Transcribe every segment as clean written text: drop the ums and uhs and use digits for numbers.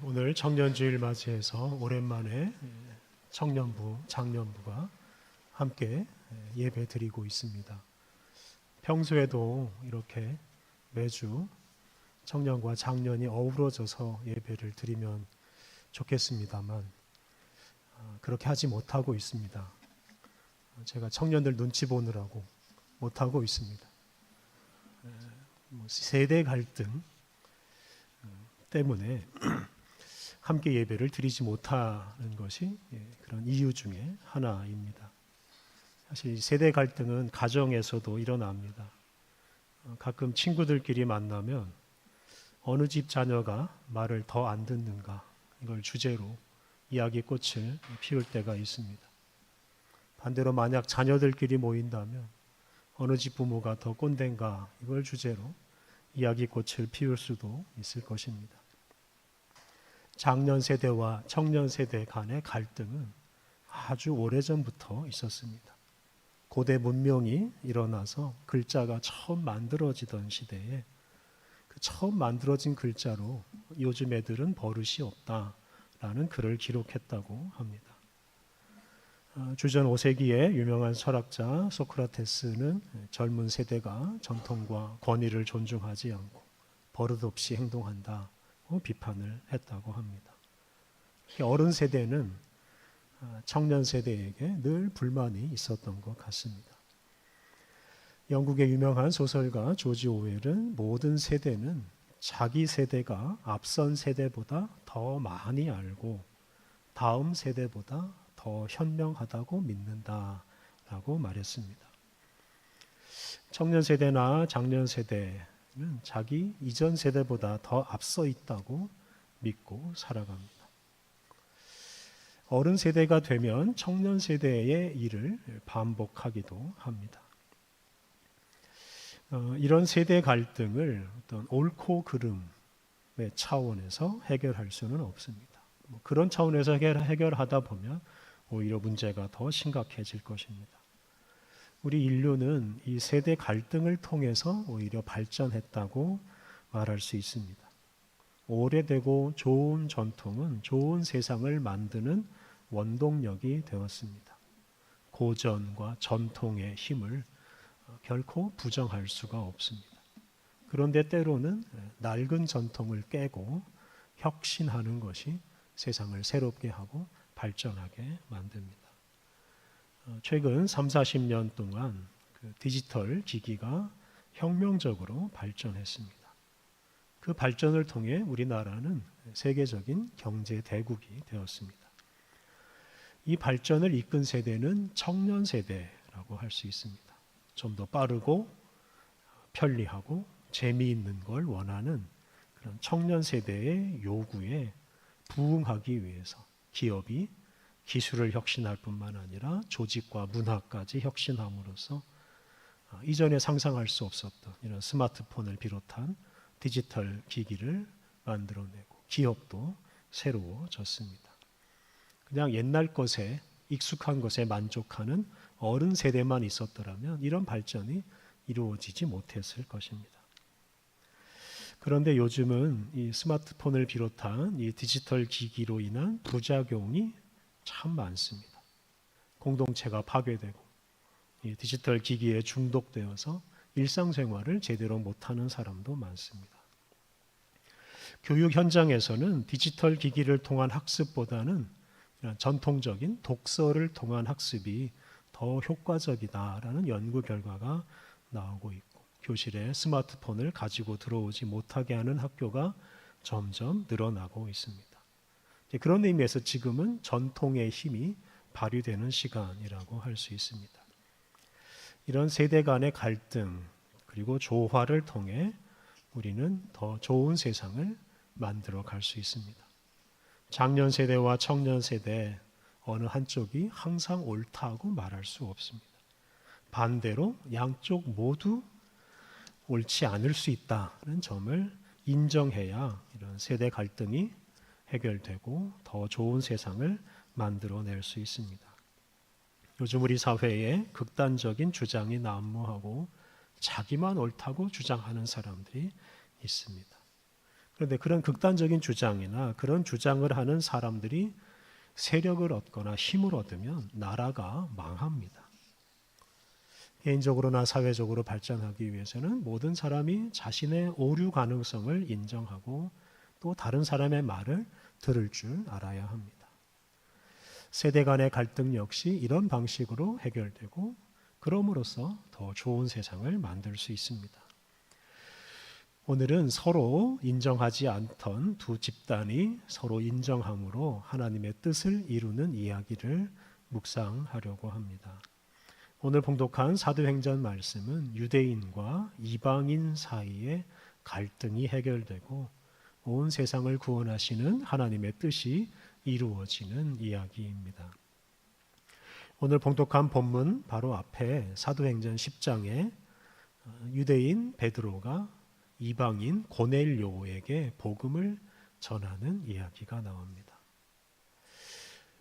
오늘 청년주일 맞이해서 오랜만에 청년부, 장년부가 함께 예배 드리고 있습니다. 평소에도 이렇게 매주 청년과 장년이 어우러져서 예배를 드리면 좋겠습니다만 그렇게 하지 못하고 있습니다. 제가 청년들 눈치 보느라고 못하고 있습니다. 세대 갈등 때문에 함께 예배를 드리지 못하는 것이 그런 이유 중에 하나입니다. 사실 세대 갈등은 가정에서도 일어납니다. 가끔 친구들끼리 만나면 어느 집 자녀가 말을 더 안 듣는가 이걸 주제로 이야기꽃을 피울 때가 있습니다. 반대로 만약 자녀들끼리 모인다면 어느 집 부모가 더 꼰대인가 이걸 주제로 이야기꽃을 피울 수도 있을 것입니다. 장년 세대와 청년 세대 간의 갈등은 아주 오래전부터 있었습니다. 고대 문명이 일어나서 글자가 처음 만들어지던 시대에 그 처음 만들어진 글자로 요즘 애들은 버릇이 없다라는 글을 기록했다고 합니다. 주전 5세기의 유명한 철학자 소크라테스는 젊은 세대가 전통과 권위를 존중하지 않고 버릇없이 행동한다 비판을 했다고 합니다. 어른 세대는 청년 세대에게 늘 불만이 있었던 것 같습니다. 영국의 유명한 소설가 조지 오웰은 모든 세대는 자기 세대가 앞선 세대보다 더 많이 알고 다음 세대보다 더 현명하다고 믿는다라고 말했습니다. 청년 세대나 장년 세대 자기 이전 세대보다 더 앞서 있다고 믿고 살아갑니다. 어른 세대가 되면 청년 세대의 일을 반복하기도 합니다. 이런 세대 갈등을 어떤 옳고 그름의 차원에서 해결할 수는 없습니다. 그런 차원에서 해결하다 보면 오히려 문제가 더 심각해질 것입니다. 우리 인류는 이 세대 갈등을 통해서 오히려 발전했다고 말할 수 있습니다. 오래되고 좋은 전통은 좋은 세상을 만드는 원동력이 되었습니다. 고전과 전통의 힘을 결코 부정할 수가 없습니다. 그런데 때로는 낡은 전통을 깨고 혁신하는 것이 세상을 새롭게 하고 발전하게 만듭니다. 최근 30-40년 동안 디지털 기기가 혁명적으로 발전했습니다. 그 발전을 통해 우리나라는 세계적인 경제 대국이 되었습니다. 이 발전을 이끈 세대는 청년 세대라고 할 수 있습니다. 좀 더 빠르고 편리하고 재미있는 걸 원하는 그런 청년 세대의 요구에 부응하기 위해서 기업이 기술을 혁신할 뿐만 아니라 조직과 문화까지 혁신함으로써 이전에 상상할 수 없었던 이런 스마트폰을 비롯한 디지털 기기를 만들어내고 기업도 새로워졌습니다. 그냥 옛날 것에 익숙한 것에 만족하는 어른 세대만 있었더라면 이런 발전이 이루어지지 못했을 것입니다. 그런데 요즘은 이 스마트폰을 비롯한 이 디지털 기기로 인한 부작용이 참 많습니다. 공동체가 파괴되고 이 디지털 기기에 중독되어서 일상생활을 제대로 못하는 사람도 많습니다. 교육 현장에서는 디지털 기기를 통한 학습보다는 전통적인 독서를 통한 학습이 더 효과적이다라는 연구 결과가 나오고 있고 교실에 스마트폰을 가지고 들어오지 못하게 하는 학교가 점점 늘어나고 있습니다. 그런 의미에서 지금은 전통의 힘이 발휘되는 시간이라고 할 수 있습니다. 이런 세대 간의 갈등 그리고 조화를 통해 우리는 더 좋은 세상을 만들어 갈 수 있습니다. 장년 세대와 청년 세대 어느 한쪽이 항상 옳다고 말할 수 없습니다. 반대로 양쪽 모두 옳지 않을 수 있다는 점을 인정해야 이런 세대 갈등이 해결되고 더 좋은 세상을 만들어낼 수 있습니다. 요즘 우리 사회에 극단적인 주장이 난무하고 자기만 옳다고 주장하는 사람들이 있습니다. 그런데 그런 극단적인 주장이나 그런 주장을 하는 사람들이 세력을 얻거나 힘을 얻으면 나라가 망합니다. 개인적으로나 사회적으로 발전하기 위해서는 모든 사람이 자신의 오류 가능성을 인정하고 또 다른 사람의 말을 들을 줄 알아야 합니다. 세대 간의 갈등 역시 이런 방식으로 해결되고 그럼으로써 더 좋은 세상을 만들 수 있습니다. 오늘은 서로 인정하지 않던 두 집단이 서로 인정함으로 하나님의 뜻을 이루는 이야기를 묵상하려고 합니다. 오늘 봉독한 사도행전 말씀은 유대인과 이방인 사이의 갈등이 해결되고 온 세상을 구원하시는 하나님의 뜻이 이루어지는 이야기입니다. 오늘 봉독한 본문 바로 앞에 사도행전 10장에 유대인 베드로가 이방인 고넬료에게 복음을 전하는 이야기가 나옵니다.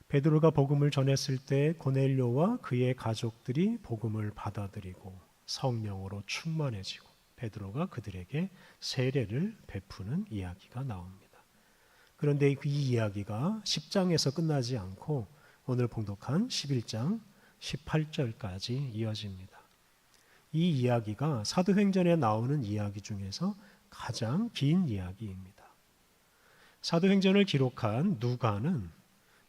베드로가 복음을 전했을 때 고넬료와 그의 가족들이 복음을 받아들이고 성령으로 충만해지고 베드로가 그들에게 세례를 베푸는 이야기가 나옵니다. 그런데 이 이야기가 10장에서 끝나지 않고 오늘 봉독한 11장 18절까지 이어집니다. 이 이야기가 사도행전에 나오는 이야기 중에서 가장 긴 이야기입니다. 사도행전을 기록한 누가는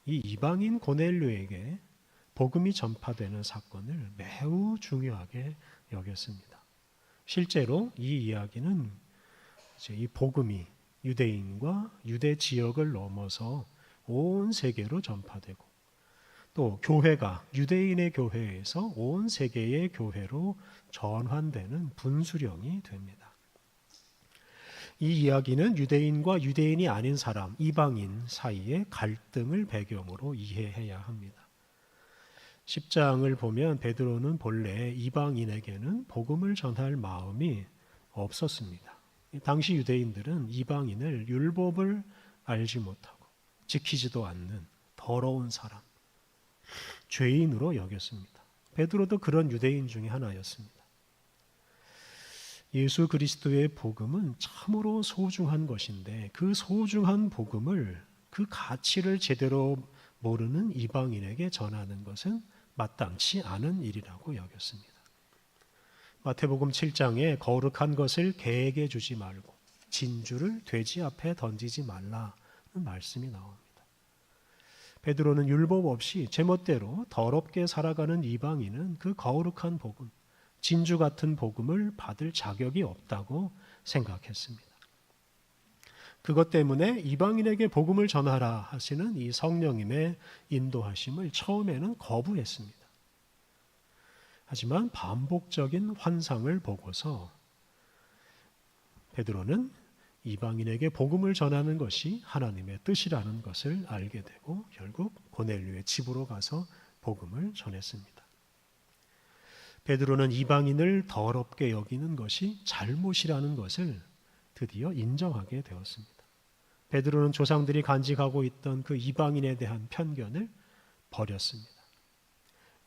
이 이방인 고넬료에게 복음이 전파되는 사건을 매우 중요하게 여겼습니다. 실제로 이 이야기는 이 복음이 유대인과 유대 지역을 넘어서 온 세계로 전파되고 또 교회가 유대인의 교회에서 온 세계의 교회로 전환되는 분수령이 됩니다. 이 이야기는 유대인과 유대인이 아닌 사람, 이방인 사이의 갈등을 배경으로 이해해야 합니다. 10장을 보면 베드로는 본래 이방인에게는 복음을 전할 마음이 없었습니다. 당시 유대인들은 이방인을 율법을 알지 못하고 지키지도 않는 더러운 사람, 죄인으로 여겼습니다. 베드로도 그런 유대인 중에 하나였습니다. 예수 그리스도의 복음은 참으로 소중한 것인데 그 소중한 복음을 그 가치를 제대로 모르는 이방인에게 전하는 것은 마땅치 않은 일이라고 여겼습니다. 마태복음 7장에 거룩한 것을 개에게 주지 말고 진주를 돼지 앞에 던지지 말라는 말씀이 나옵니다. 베드로는 율법 없이 제멋대로 더럽게 살아가는 이방인은 그 거룩한 복음, 진주 같은 복음을 받을 자격이 없다고 생각했습니다. 그것 때문에 이방인에게 복음을 전하라 하시는 이 성령님의 인도하심을 처음에는 거부했습니다. 하지만 반복적인 환상을 보고서 베드로는 이방인에게 복음을 전하는 것이 하나님의 뜻이라는 것을 알게 되고 결국 고넬료의 집으로 가서 복음을 전했습니다. 베드로는 이방인을 더럽게 여기는 것이 잘못이라는 것을 드디어 인정하게 되었습니다. 베드로는 조상들이 간직하고 있던 그 이방인에 대한 편견을 버렸습니다.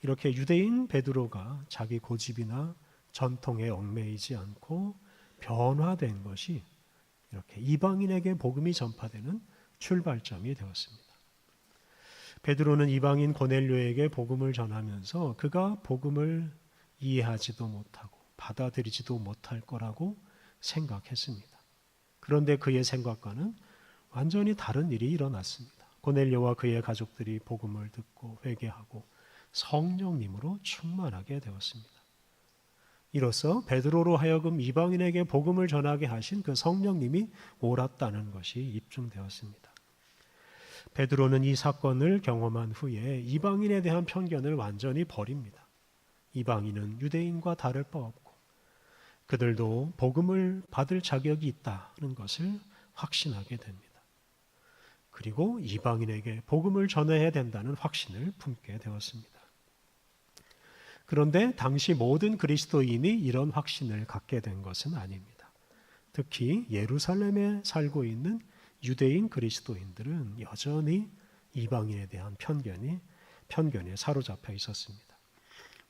이렇게 유대인 베드로가 자기 고집이나 전통에 얽매이지 않고 변화된 것이 이렇게 이방인에게 복음이 전파되는 출발점이 되었습니다. 베드로는 이방인 고넬료에게 복음을 전하면서 그가 복음을 이해하지도 못하고 받아들이지도 못할 거라고 생각했습니다. 그런데 그의 생각과는 완전히 다른 일이 일어났습니다. 고넬료와 그의 가족들이 복음을 듣고 회개하고 성령님으로 충만하게 되었습니다. 이로써 베드로로 하여금 이방인에게 복음을 전하게 하신 그 성령님이 옳았다는 것이 입증되었습니다. 베드로는 이 사건을 경험한 후에 이방인에 대한 편견을 완전히 버립니다. 이방인은 유대인과 다를 바 없고 그들도 복음을 받을 자격이 있다는 것을 확신하게 됩니다. 그리고 이방인에게 복음을 전해야 된다는 확신을 품게 되었습니다. 그런데 당시 모든 그리스도인이 이런 확신을 갖게 된 것은 아닙니다. 특히 예루살렘에 살고 있는 유대인 그리스도인들은 여전히 이방인에 대한 편견에 사로잡혀 있었습니다.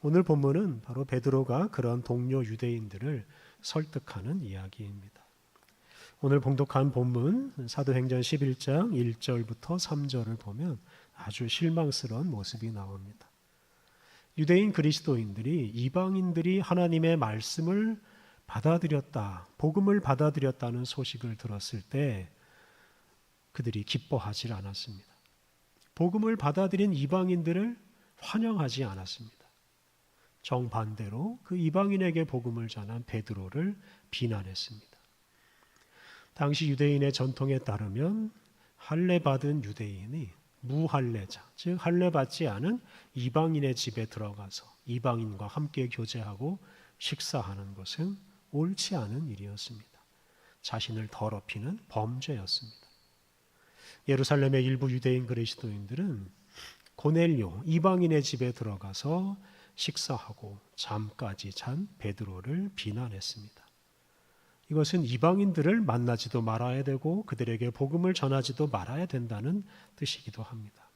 오늘 본문은 바로 베드로가 그런 동료 유대인들을 설득하는 이야기입니다. 오늘 봉독한 본문 사도행전 11장 1절부터 3절을 보면 아주 실망스러운 모습이 나옵니다. 유대인 그리스도인들이 이방인들이 하나님의 말씀을 받아들였다, 복음을 받아들였다는 소식을 들었을 때 그들이 기뻐하지 않았습니다. 복음을 받아들인 이방인들을 환영하지 않았습니다. 정반대로 그 이방인에게 복음을 전한 베드로를 비난했습니다. 당시 유대인의 전통에 따르면 할례 받은 유대인이 무할례자, 즉 할례 받지 않은 이방인의 집에 들어가서 이방인과 함께 교제하고 식사하는 것은 옳지 않은 일이었습니다. 자신을 더럽히는 범죄였습니다. 예루살렘의 일부 유대인 그리스도인들은 고넬료 이방인의 집에 들어가서 식사하고 잠까지 잔 베드로를 비난했습니다. 이것은 이방인들을 만나지도 말아야 되고 그들에게 복음을 전하지도 말아야 된다는 뜻이기도 합니다.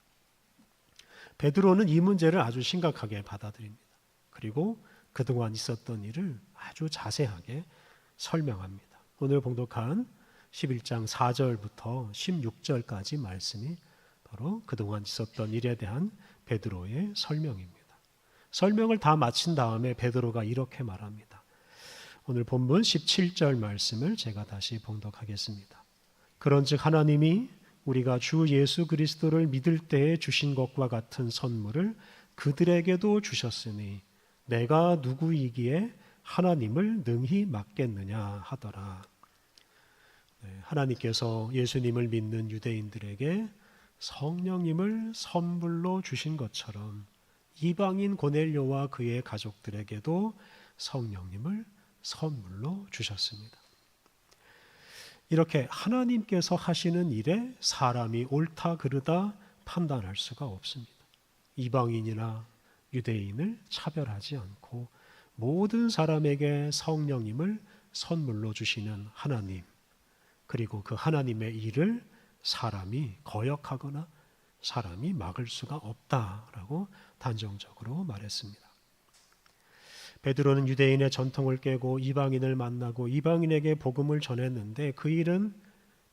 베드로는 이 문제를 아주 심각하게 받아들입니다. 그리고 그동안 있었던 일을 아주 자세하게 설명합니다. 오늘 봉독한 11장 4절부터 16절까지 말씀이 바로 그동안 있었던 일에 대한 베드로의 설명입니다. 설명을 다 마친 다음에 베드로가 이렇게 말합니다. 오늘 본문 17절 말씀을 제가 다시 봉독하겠습니다. 그런즉 하나님이 우리가 주 예수 그리스도를 믿을 때에 주신 것과 같은 선물을 그들에게도 주셨으니 내가 누구이기에 하나님을 능히 막겠느냐 하더라. 하나님께서 예수님을 믿는 유대인들에게 성령님을 선물로 주신 것처럼 이방인 고넬료와 그의 가족들에게도 성령님을 선물로 주셨습니다. 이렇게 하나님께서 하시는 일에 사람이 옳다 그르다 판단할 수가 없습니다. 이방인이나 유대인을 차별하지 않고 모든 사람에게 성령님을 선물로 주시는 하나님, 그리고 그 하나님의 일을 사람이 거역하거나 사람이 막을 수가 없다라고 단정적으로 말했습니다. 베드로는 유대인의 전통을 깨고 이방인을 만나고 이방인에게 복음을 전했는데 그 일은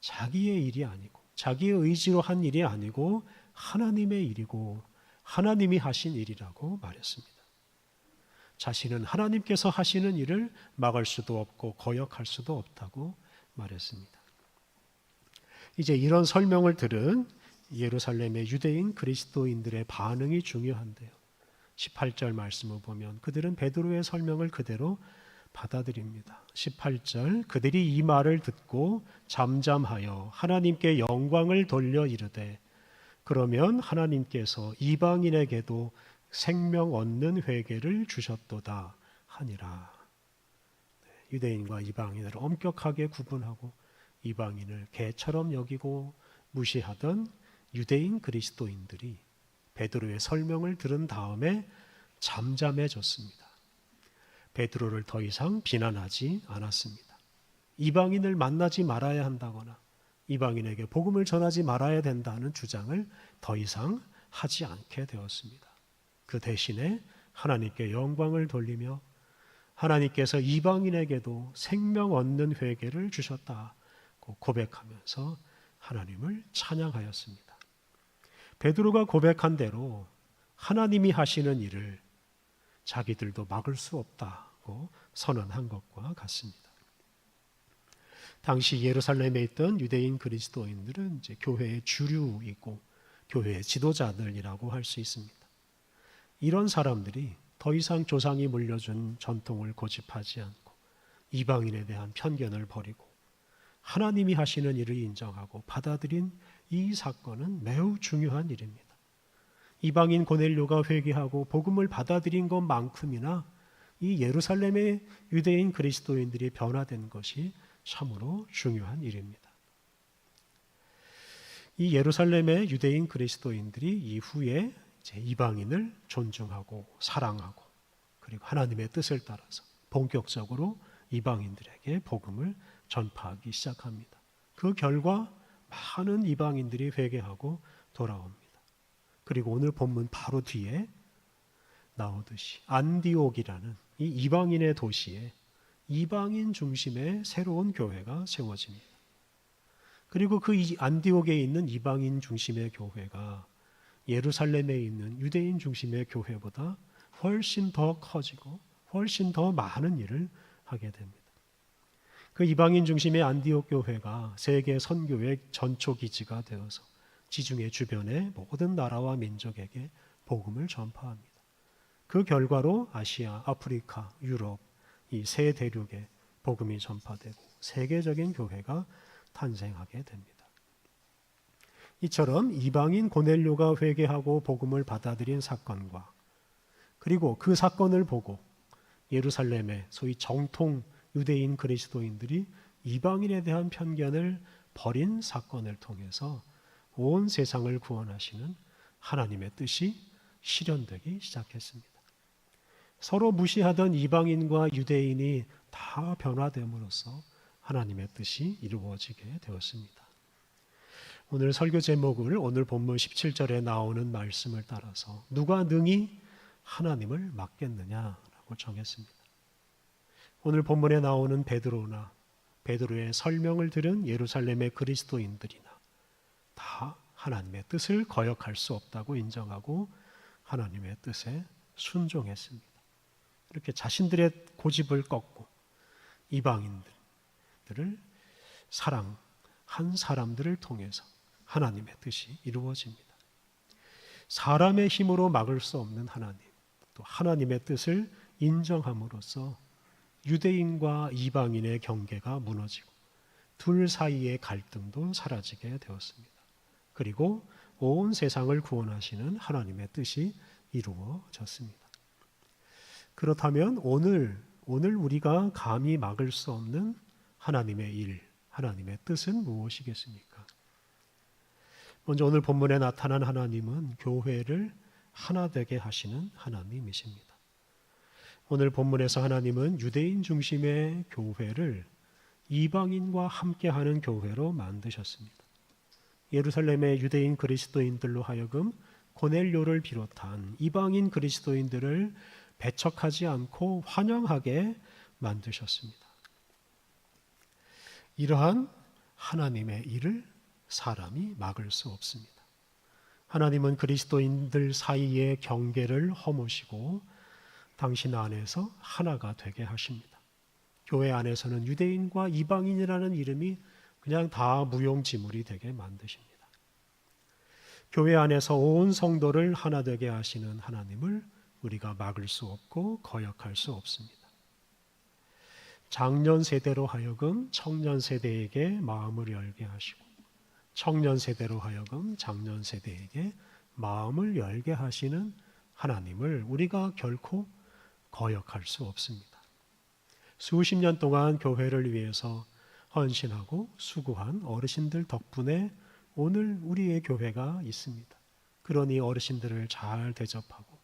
자기의 일이 아니고 자기의 의지로 한 일이 아니고 하나님의 일이고 하나님이 하신 일이라고 말했습니다. 자신은 하나님께서 하시는 일을 막을 수도 없고 거역할 수도 없다고 말했습니다. 이제 이런 설명을 들은 예루살렘의 유대인 그리스도인들의 반응이 중요한데요. 18절 말씀을 보면 그들은 베드로의 설명을 그대로 받아들입니다. 18절 그들이 이 말을 듣고 잠잠하여 하나님께 영광을 돌려 이르되 그러면 하나님께서 이방인에게도 생명 얻는 회개를 주셨도다 하니라. 유대인과 이방인을 엄격하게 구분하고 이방인을 개처럼 여기고 무시하던 유대인 그리스도인들이 베드로의 설명을 들은 다음에 잠잠해졌습니다. 베드로를 더 이상 비난하지 않았습니다. 이방인을 만나지 말아야 한다거나 이방인에게 복음을 전하지 말아야 된다는 주장을 더 이상 하지 않게 되었습니다. 그 대신에 하나님께 영광을 돌리며 하나님께서 이방인에게도 생명 얻는 회개를 주셨다고 고백하면서 하나님을 찬양하였습니다. 베드로가 고백한 대로 하나님이 하시는 일을 자기들도 막을 수 없다고 선언한 것과 같습니다. 당시 예루살렘에 있던 유대인 그리스도인들은 이제 교회의 주류이고 교회의 지도자들이라고 할 수 있습니다. 이런 사람들이 더 이상 조상이 물려준 전통을 고집하지 않고 이방인에 대한 편견을 버리고 하나님이 하시는 일을 인정하고 받아들인 이 사건은 매우 중요한 일입니다. 이방인 고넬료가 회개하고 복음을 받아들인 것만큼이나 이 예루살렘의 유대인 그리스도인들이 변화된 것이 참으로 중요한 일입니다. 이 예루살렘의 유대인 그리스도인들이 이후에 이제 이방인을 존중하고 사랑하고 그리고 하나님의 뜻을 따라서 본격적으로 이방인들에게 복음을 전파하기 시작합니다. 그 결과 많은 이방인들이 회개하고 돌아옵니다. 그리고 오늘 본문 바로 뒤에 나오듯이 안디옥이라는 이 이방인의 도시에 이방인 중심의 새로운 교회가 세워집니다. 그리고 그 안디옥에 있는 이방인 중심의 교회가 예루살렘에 있는 유대인 중심의 교회보다 훨씬 더 커지고 훨씬 더 많은 일을 하게 됩니다. 그 이방인 중심의 안디옥 교회가 세계 선교의 전초 기지가 되어서 지중해 주변의 모든 나라와 민족에게 복음을 전파합니다. 그 결과로 아시아, 아프리카, 유럽 이 세 대륙에 복음이 전파되고 세계적인 교회가 탄생하게 됩니다. 이처럼 이방인 고넬료가 회개하고 복음을 받아들인 사건과 그리고 그 사건을 보고 예루살렘의 소위 정통 유대인 그리스도인들이 이방인에 대한 편견을 버린 사건을 통해서 온 세상을 구원하시는 하나님의 뜻이 실현되기 시작했습니다. 서로 무시하던 이방인과 유대인이 다 변화됨으로써 하나님의 뜻이 이루어지게 되었습니다. 오늘 설교 제목을 오늘 본문 17절에 나오는 말씀을 따라서 누가 능히 하나님을 막겠느냐라고 정했습니다. 오늘 본문에 나오는 베드로의 설명을 들은 예루살렘의 그리스도인들이나 다 하나님의 뜻을 거역할 수 없다고 인정하고 하나님의 뜻에 순종했습니다. 이렇게 자신들의 고집을 꺾고 이방인들을 사랑한 사람들을 통해서 하나님의 뜻이 이루어집니다. 사람의 힘으로 막을 수 없는 하나님, 또 하나님의 뜻을 인정함으로써 유대인과 이방인의 경계가 무너지고 둘 사이의 갈등도 사라지게 되었습니다. 그리고 온 세상을 구원하시는 하나님의 뜻이 이루어졌습니다. 그렇다면 오늘 우리가 감히 막을 수 없는 하나님의 일, 하나님의 뜻은 무엇이겠습니까? 먼저 오늘 본문에 나타난 하나님은 교회를 하나 되게 하시는 하나님이십니다. 오늘 본문에서 하나님은 유대인 중심의 교회를 이방인과 함께하는 교회로 만드셨습니다. 예루살렘의 유대인 그리스도인들로 하여금 고넬료를 비롯한 이방인 그리스도인들을 배척하지 않고 환영하게 만드셨습니다. 이러한 하나님의 일을 사람이 막을 수 없습니다. 하나님은 그리스도인들 사이의 경계를 허무시고 당신 안에서 하나가 되게 하십니다. 교회 안에서는 유대인과 이방인이라는 이름이 그냥 다 무용지물이 되게 만드십니다. 교회 안에서 온 성도를 하나 되게 하시는 하나님을 우리가 막을 수 없고 거역할 수 없습니다. 장년 세대로 하여금 청년 세대에게 마음을 열게 하시고 청년 세대로 하여금 장년 세대에게 마음을 열게 하시는 하나님을 우리가 결코 거역할 수 없습니다. 수십 년 동안 교회를 위해서 헌신하고 수고한 어르신들 덕분에 오늘 우리의 교회가 있습니다. 그러니 어르신들을 잘 대접하고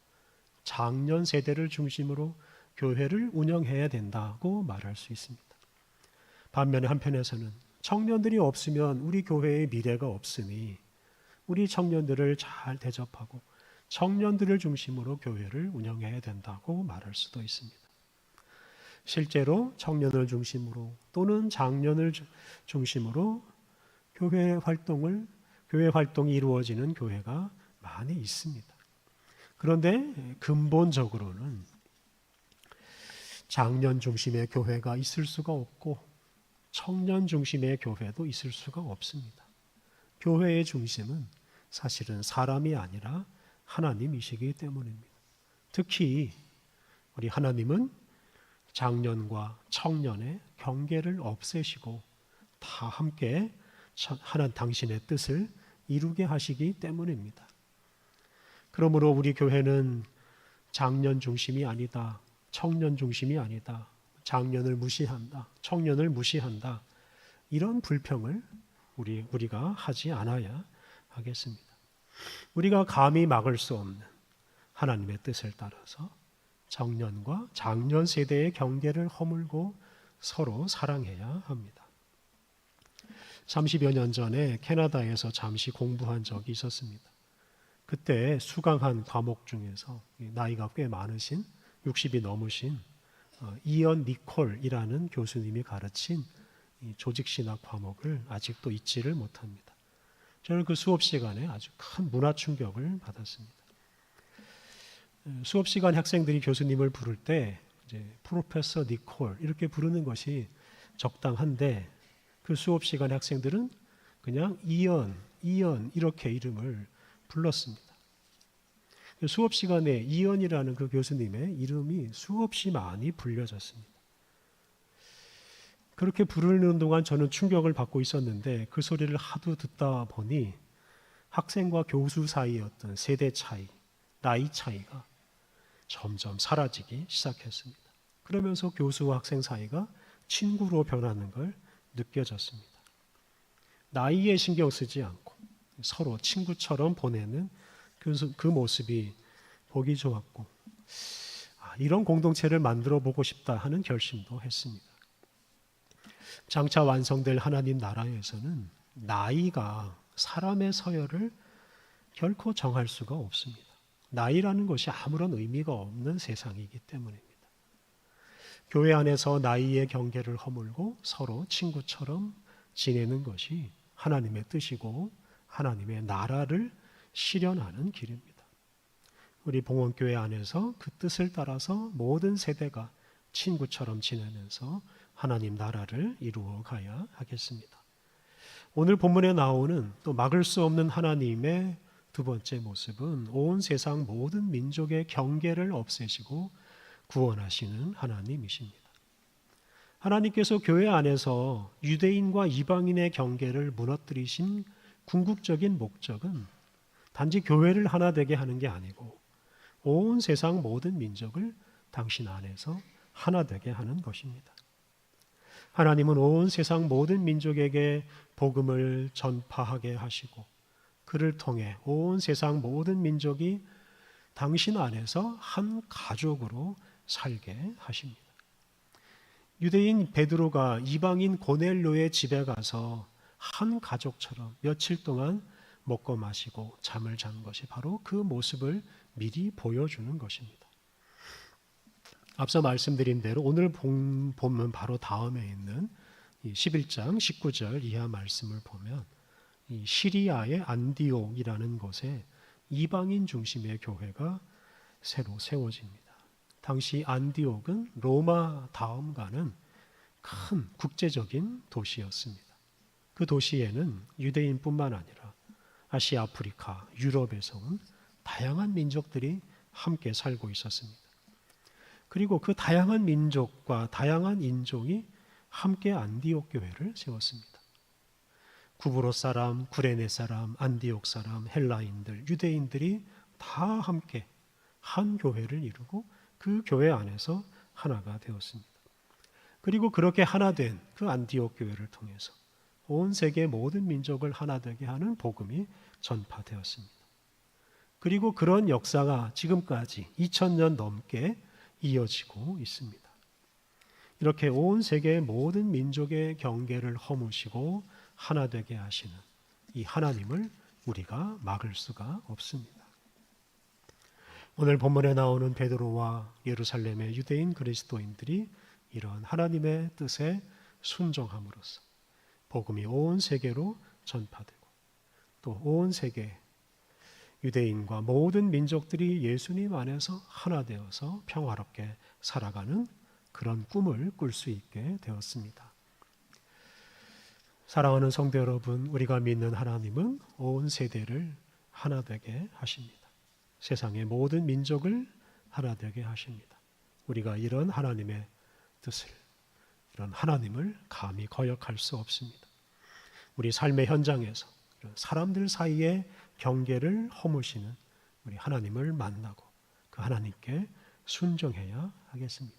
장년 세대를 중심으로 교회를 운영해야 된다고 말할 수 있습니다. 반면에 한편에서는 청년들이 없으면 우리 교회의 미래가 없으니 우리 청년들을 잘 대접하고 청년들을 중심으로 교회를 운영해야 된다고 말할 수도 있습니다. 실제로 청년을 중심으로 또는 장년을 중심으로 교회 활동이 이루어지는 교회가 많이 있습니다. 그런데 근본적으로는 장년 중심의 교회가 있을 수가 없고 청년 중심의 교회도 있을 수가 없습니다. 교회의 중심은 사실은 사람이 아니라 하나님이시기 때문입니다. 특히 우리 하나님은 장년과 청년의 경계를 없애시고 다 함께 당신의 뜻을 이루게 하시기 때문입니다. 그러므로 우리 교회는 장년 중심이 아니다, 청년 중심이 아니다, 장년을 무시한다, 청년을 무시한다, 이런 불평을 우리가 하지 않아야 하겠습니다. 우리가 감히 막을 수 없는 하나님의 뜻을 따라서 청년과 장년 세대의 경계를 허물고 서로 사랑해야 합니다. 30여 년 전에 캐나다에서 잠시 공부한 적이 있었습니다. 그때 수강한 과목 중에서 나이가 꽤 많으신 60이 넘으신 이언 니콜이라는 교수님이 가르친 이 조직신학 과목을 아직도 잊지를 못합니다. 저는 그 수업 시간에 아주 큰 문화 충격을 받았습니다. 수업 시간 학생들이 교수님을 부를 때 이제 프로페서 니콜 이렇게 부르는 것이 적당한데 그 수업 시간 학생들은 그냥 이언 이렇게 이름을 불렀습니다. 수업 시간에 이언이라는 그 교수님의 이름이 수없이 많이 불려졌습니다. 그렇게 부르는 동안 저는 충격을 받고 있었는데 그 소리를 하도 듣다 보니 학생과 교수 사이의 어떤 세대 차이, 나이 차이가 점점 사라지기 시작했습니다. 그러면서 교수와 학생 사이가 친구로 변하는 걸 느껴졌습니다. 나이에 신경 쓰지 않고 서로 친구처럼 보내는 그 모습이 보기 좋았고 이런 공동체를 만들어 보고 싶다 하는 결심도 했습니다. 장차 완성될 하나님 나라에서는 나이가 사람의 서열을 결코 정할 수가 없습니다. 나이라는 것이 아무런 의미가 없는 세상이기 때문입니다. 교회 안에서 나이의 경계를 허물고 서로 친구처럼 지내는 것이 하나님의 뜻이고 하나님의 나라를 실현하는 길입니다. 우리 봉헌교회 안에서 그 뜻을 따라서 모든 세대가 친구처럼 지내면서 하나님 나라를 이루어 가야 하겠습니다. 오늘 본문에 나오는 또 막을 수 없는 하나님의 두 번째 모습은 온 세상 모든 민족의 경계를 없애시고 구원하시는 하나님이십니다. 하나님께서 교회 안에서 유대인과 이방인의 경계를 무너뜨리신 궁극적인 목적은 단지 교회를 하나 되게 하는 게 아니고 온 세상 모든 민족을 당신 안에서 하나 되게 하는 것입니다. 하나님은 온 세상 모든 민족에게 복음을 전파하게 하시고 그를 통해 온 세상 모든 민족이 당신 안에서 한 가족으로 살게 하십니다. 유대인 베드로가 이방인 고넬료의 집에 가서 한 가족처럼 며칠 동안 먹고 마시고 잠을 잔 것이 바로 그 모습을 미리 보여주는 것입니다. 앞서 말씀드린 대로 오늘 본문 바로 다음에 있는 11장 19절 이하 말씀을 보면 이 시리아의 안디옥이라는 곳에 이방인 중심의 교회가 새로 세워집니다. 당시 안디옥은 로마 다음 가는 큰 국제적인 도시였습니다. 그 도시에는 유대인뿐만 아니라 아시아, 아프리카, 유럽에서 온 다양한 민족들이 함께 살고 있었습니다. 그리고 그 다양한 민족과 다양한 인종이 함께 안디옥 교회를 세웠습니다. 구브로 사람, 구레네 사람, 안디옥 사람, 헬라인들, 유대인들이 다 함께 한 교회를 이루고 그 교회 안에서 하나가 되었습니다. 그리고 그렇게 하나 된 그 안디옥 교회를 통해서 온 세계 모든 민족을 하나 되게 하는 복음이 전파되었습니다. 그리고 그런 역사가 지금까지 2000년 넘게 이어지고 있습니다. 이렇게 온 세계의 모든 민족의 경계를 허무시고 하나 되게 하시는 이 하나님을 우리가 막을 수가 없습니다. 오늘 본문에 나오는 베드로와 예루살렘의 유대인 그리스도인들이 이런 하나님의 뜻에 순종함으로써 복음이 온 세계로 전파되고 또 온 세계 유대인과 모든 민족들이 예수님 안에서 하나 되어서 평화롭게 살아가는 그런 꿈을 꿀 수 있게 되었습니다. 사랑하는 성도 여러분, 우리가 믿는 하나님은 온 세대를 하나 되게 하십니다. 세상의 모든 민족을 하나 되게 하십니다. 우리가 이런 하나님의 뜻을, 이런 하나님을 감히 거역할 수 없습니다. 우리 삶의 현장에서 사람들 사이의 경계를 허무시는 우리 하나님을 만나고 그 하나님께 순종해야 하겠습니다.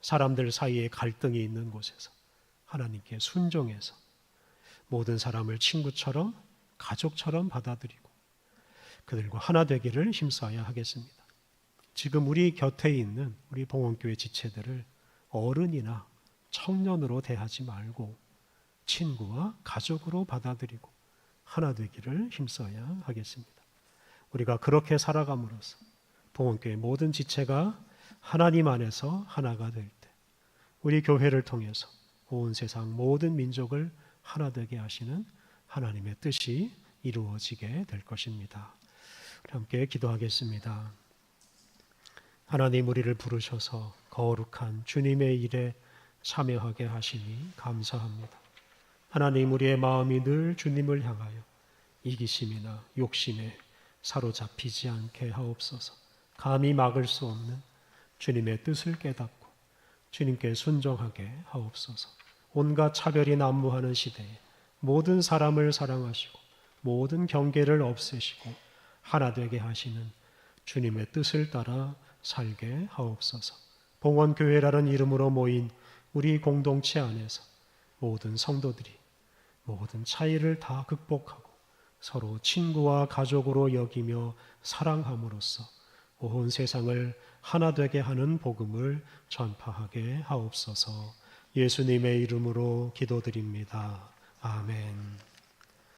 사람들 사이에 갈등이 있는 곳에서 하나님께 순종해서 모든 사람을 친구처럼 가족처럼 받아들이고 그들과 하나 되기를 힘써야 하겠습니다. 지금 우리 곁에 있는 우리 봉헌교회 지체들을 어른이나 청년으로 대하지 말고 친구와 가족으로 받아들이고 하나 되기를 힘써야 하겠습니다. 우리가 그렇게 살아감으로써 봉헌교회 모든 지체가 하나님 안에서 하나가 될 때 우리 교회를 통해서 온 세상 모든 민족을 하나 되게 하시는 하나님의 뜻이 이루어지게 될 것입니다. 함께 기도하겠습니다. 하나님, 우리를 부르셔서 거룩한 주님의 일에 참여하게 하시니 감사합니다. 하나님, 우리의 마음이 늘 주님을 향하여 이기심이나 욕심에 사로잡히지 않게 하옵소서. 감히 막을 수 없는 주님의 뜻을 깨닫고 주님께 순종하게 하옵소서. 온갖 차별이 난무하는 시대에 모든 사람을 사랑하시고 모든 경계를 없애시고 하나 되게 하시는 주님의 뜻을 따라 살게 하옵소서. 봉헌교회라는 이름으로 모인 우리 공동체 안에서 모든 성도들이 모든 차이를 다 극복하고 서로 친구와 가족으로 여기며 사랑함으로써 온 세상을 하나 되게 하는 복음을 전파하게 하옵소서. 예수님의 이름으로 기도드립니다. 아멘.